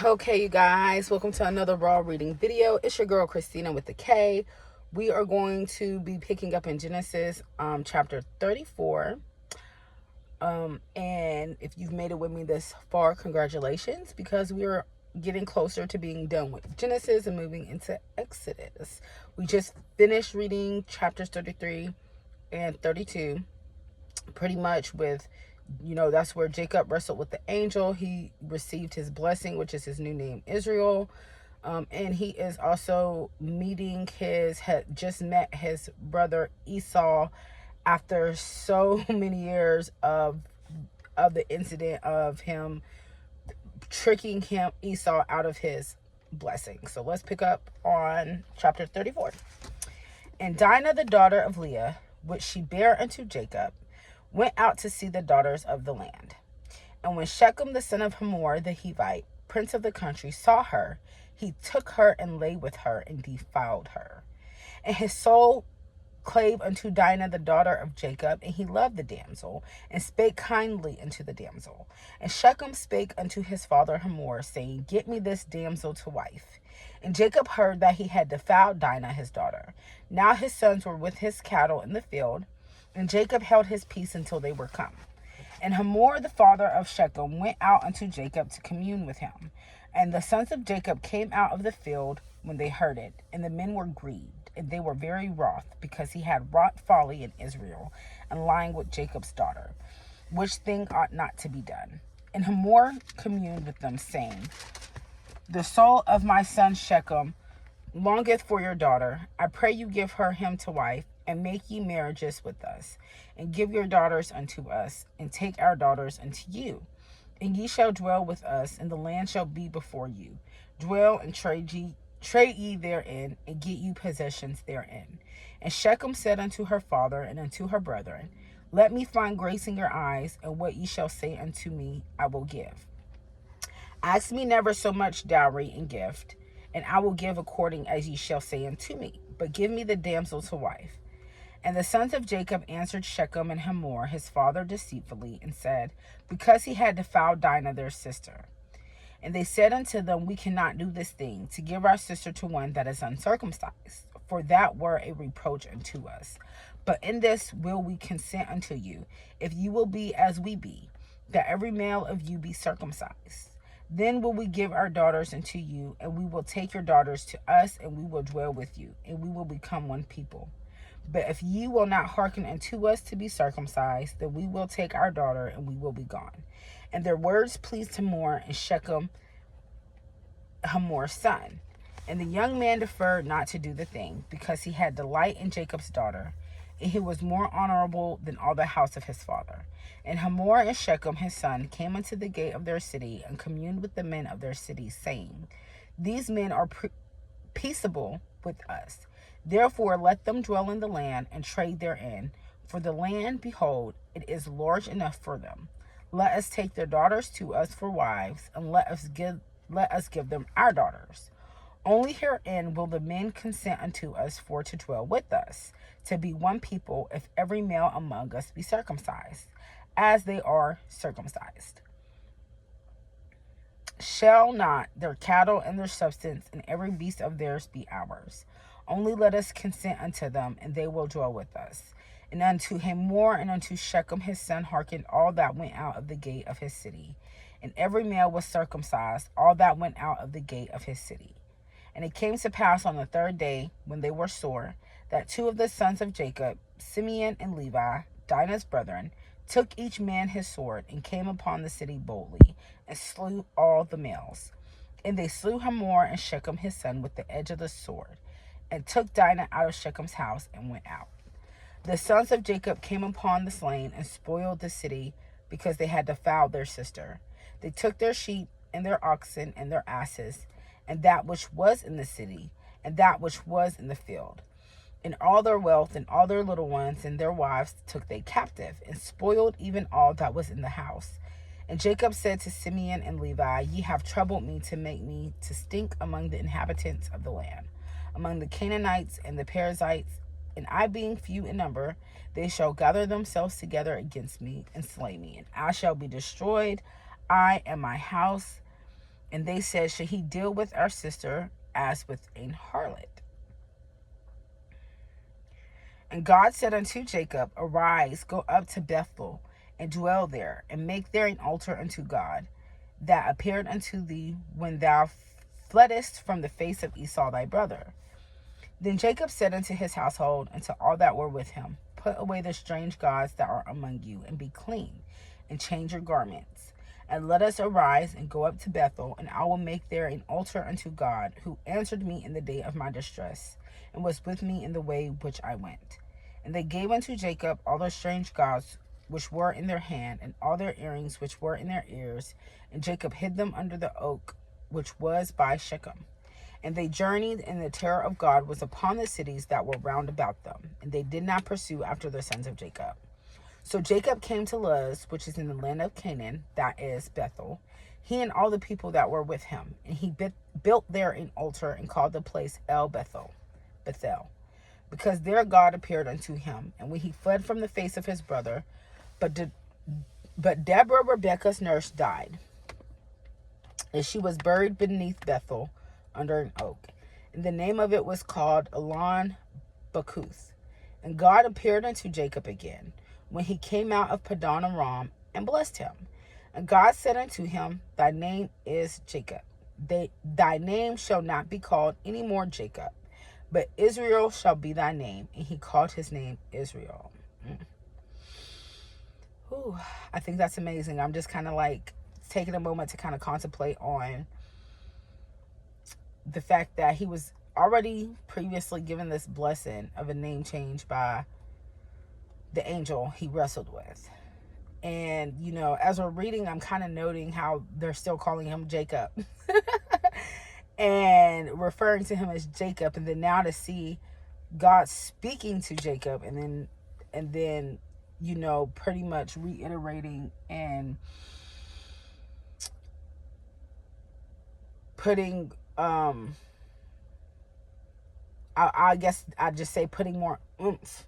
Okay, you guys, welcome to another Raw Reading video. It's your girl Christina with the K. We are going to be picking up in Genesis chapter 34. And if you've made it with me this far, congratulations, because we are getting closer to being done with Genesis and moving into Exodus. We just finished reading chapters 33 and 32, pretty much with, that's where Jacob wrestled with the angel. He received his blessing, which is his new name, Israel. And he is also just met his brother Esau after so many years of the incident of him tricking Esau out of his blessing. So let's pick up on chapter 34. And Dinah, the daughter of Leah, which she bare unto Jacob, went out to see the daughters of the land. And when Shechem the son of Hamor the Hivite, prince of the country, saw her, he took her and lay with her and defiled her. And his soul clave unto Dinah the daughter of Jacob, and he loved the damsel, and spake kindly unto the damsel. And Shechem spake unto his father Hamor, saying, Get me this damsel to wife. And Jacob heard that he had defiled Dinah his daughter. Now his sons were with his cattle in the field, and Jacob held his peace until they were come. And Hamor the father of Shechem went out unto Jacob to commune with him. And the sons of Jacob came out of the field when they heard it, and the men were grieved, and they were very wroth, because he had wrought folly in Israel, and lying with Jacob's daughter, which thing ought not to be done. And Hamor communed with them, saying, The soul of my son Shechem longeth for your daughter. I pray you give her him to wife, and make ye marriages with us, and give your daughters unto us, and take our daughters unto you. And ye shall dwell with us, and the land shall be before you. Dwell and trade ye therein, and get you possessions therein. And Shechem said unto her father and unto her brethren, Let me find grace in your eyes, and what ye shall say unto me I will give. Ask me never so much dowry and gift, and I will give according as ye shall say unto me. But give me the damsel to wife. And the sons of Jacob answered Shechem and Hamor his father deceitfully, and said, Because he had defiled Dinah their sister. And they said unto them, We cannot do this thing, to give our sister to one that is uncircumcised, for that were a reproach unto us. But in this will we consent unto you, if you will be as we be, that every male of you be circumcised. Then will we give our daughters unto you, and we will take your daughters to us, and we will dwell with you, and we will become one people. But if ye will not hearken unto us to be circumcised, then we will take our daughter, and we will be gone. And their words pleased Hamor and Shechem, Hamor's son. And the young man deferred not to do the thing, because he had delight in Jacob's daughter, and he was more honorable than all the house of his father. And Hamor and Shechem his son came unto the gate of their city, and communed with the men of their city, saying, These men are peaceable with us. Therefore let them dwell in the land, and trade therein. For the land, behold, it is large enough for them. Let us take their daughters to us for wives, and let us give them our daughters. Only herein will the men consent unto us for to dwell with us, to be one people, if every male among us be circumcised, as they are circumcised. Shall not their cattle and their substance and every beast of theirs be ours? Only let us consent unto them, and they will dwell with us. And unto Hamor and unto Shechem his son hearkened all that went out of the gate of his city. And every male was circumcised, all that went out of the gate of his city. And it came to pass on the third day, when they were sore, that two of the sons of Jacob, Simeon and Levi, Dinah's brethren, took each man his sword, and came upon the city boldly, and slew all the males. And they slew Hamor and Shechem his son with the edge of the sword, and took Dinah out of Shechem's house, and went out. The sons of Jacob came upon the slain, and spoiled the city, because they had defiled their sister. They took their sheep, and their oxen, and their asses, and that which was in the city, and that which was in the field. And all their wealth, and all their little ones, and their wives took they captive, and spoiled even all that was in the house. And Jacob said to Simeon and Levi, Ye have troubled me to make me to stink among the inhabitants of the land, among the Canaanites and the Perizzites, and I being few in number, they shall gather themselves together against me, and slay me, and I shall be destroyed, I and my house. And they said, should he deal with our sister as with an harlot? And God said unto Jacob, arise, go up to Bethel, and dwell there, and make there an altar unto God, that appeared unto thee when thou fleddest from the face of Esau thy brother. Then Jacob said unto his household, and to all that were with him, put away the strange gods that are among you, and be clean, and change your garments. And let us arise and go up to Bethel, and I will make there an altar unto God, who answered me in the day of my distress, and was with me in the way which I went. And they gave unto Jacob all the strange gods which were in their hand, and all their earrings which were in their ears. And Jacob hid them under the oak which was by Shechem. And they journeyed, and the terror of God was upon the cities that were round about them. And they did not pursue after the sons of Jacob. So Jacob came to Luz, which is in the land of Canaan, that is Bethel, he and all the people that were with him. And he built there an altar, and called the place El Bethel, because there God appeared unto him. And when he fled from the face of his brother, but Deborah, Rebekah's nurse, died, and she was buried beneath Bethel under an oak. And the name of it was called Elon Bakuth. And God appeared unto Jacob again, when he came out of Padan Aram, and blessed him. And God said unto him, thy name is Jacob. Thy name shall not be called any more Jacob, but Israel shall be thy name. And he called his name Israel. Ooh, I think that's amazing. I'm just kind of like taking a moment to kind of contemplate on the fact that he was already previously given this blessing of a name change by the angel he wrestled with. And, you know, as we're reading, I'm kind of noting how they're still calling him Jacob and referring to him as Jacob. And then now to see God speaking to Jacob, and then, you know, pretty much reiterating and putting, I guess I'd just say putting more oomph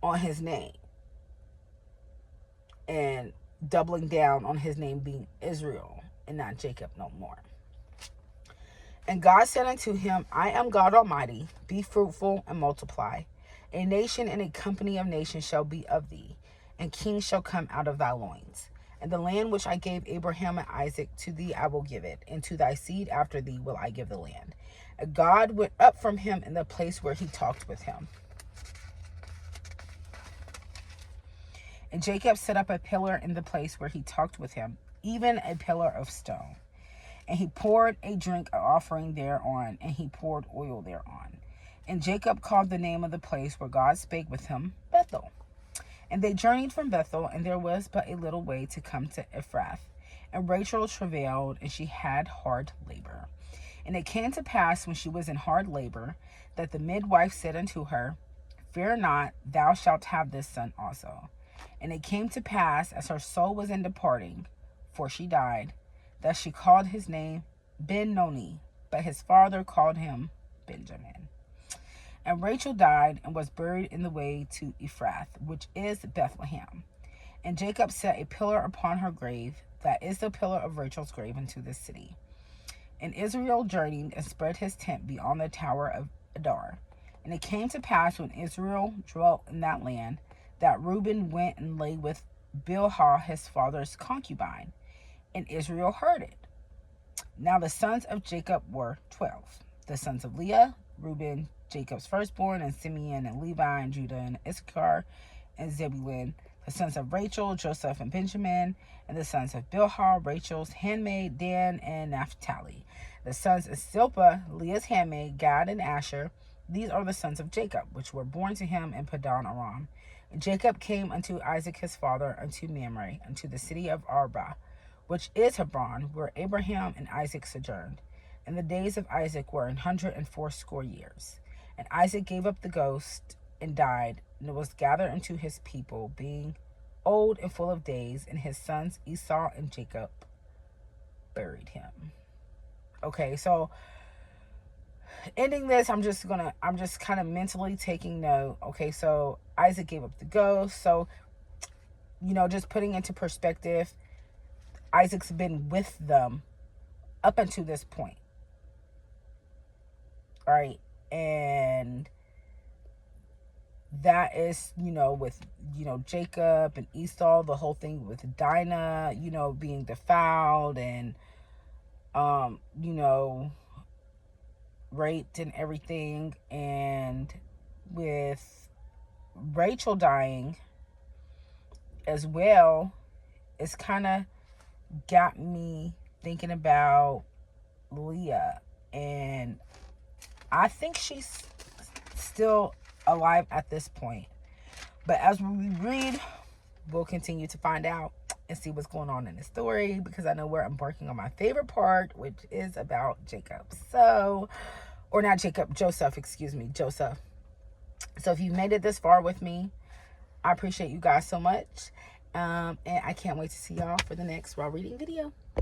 on his name, and doubling down on his name being Israel and not Jacob no more. And God said unto him, I am God Almighty, be fruitful and multiply. A nation and a company of nations shall be of thee, and kings shall come out of thy loins. And the land which I gave Abraham and Isaac, to thee I will give it, and to thy seed after thee will I give the land. And God went up from him in the place where he talked with him. And Jacob set up a pillar in the place where he talked with him, even a pillar of stone. And he poured a drink offering thereon, and he poured oil thereon. And Jacob called the name of the place where God spake with him, Bethel. And they journeyed from Bethel, and there was but a little way to come to Ephrath. And Rachel travailed, and she had hard labor. And it came to pass, when she was in hard labor, that the midwife said unto her, fear not, thou shalt have this son also. And it came to pass, as her soul was in departing, for she died, that she called his name Ben-Noni, but his father called him Benjamin. And Rachel died, and was buried in the way to Ephrath, which is Bethlehem. And Jacob set a pillar upon her grave, that is the pillar of Rachel's grave, into the city. And Israel journeyed, and spread his tent beyond the tower of Adar. And it came to pass, when Israel dwelt in that land, that Reuben went and lay with Bilhah his father's concubine, and Israel heard it. Now the sons of Jacob were 12. The sons of Leah, Reuben, Jacob's firstborn, and Simeon, and Levi, and Judah, and Issachar, and Zebulun. The sons of Rachel, Joseph, and Benjamin. And the sons of Bilhah, Rachel's handmaid, Dan, and Naphtali. The sons of Zilpah, Leah's handmaid, Gad, and Asher. These are the sons of Jacob, which were born to him in Padan Aram. And Jacob came unto Isaac his father, unto Mamre, unto the city of Arba, which is Hebron, where Abraham and Isaac sojourned. And the days of Isaac were 180 years. And Isaac gave up the ghost, and died, and was gathered unto his people, being old and full of days, and his sons Esau and Jacob buried him. Okay, so ending this, I'm just kind of mentally taking note. Okay, so Isaac gave up the ghost. So, you know, just putting into perspective, Isaac's been with them up until this point. All right. And that is, with, Jacob and Esau, the whole thing with Dinah, being defiled and, raped and everything. And with Rachel dying as well, it's kind of got me thinking about Leah. And I think she's still alive at this point. But as we read, we'll continue to find out and see what's going on in the story, because I know we're embarking on my favorite part, which is about Jacob. Joseph. So if you've made it this far with me, I appreciate you guys so much. And I can't wait to see y'all for the next Raw reading video.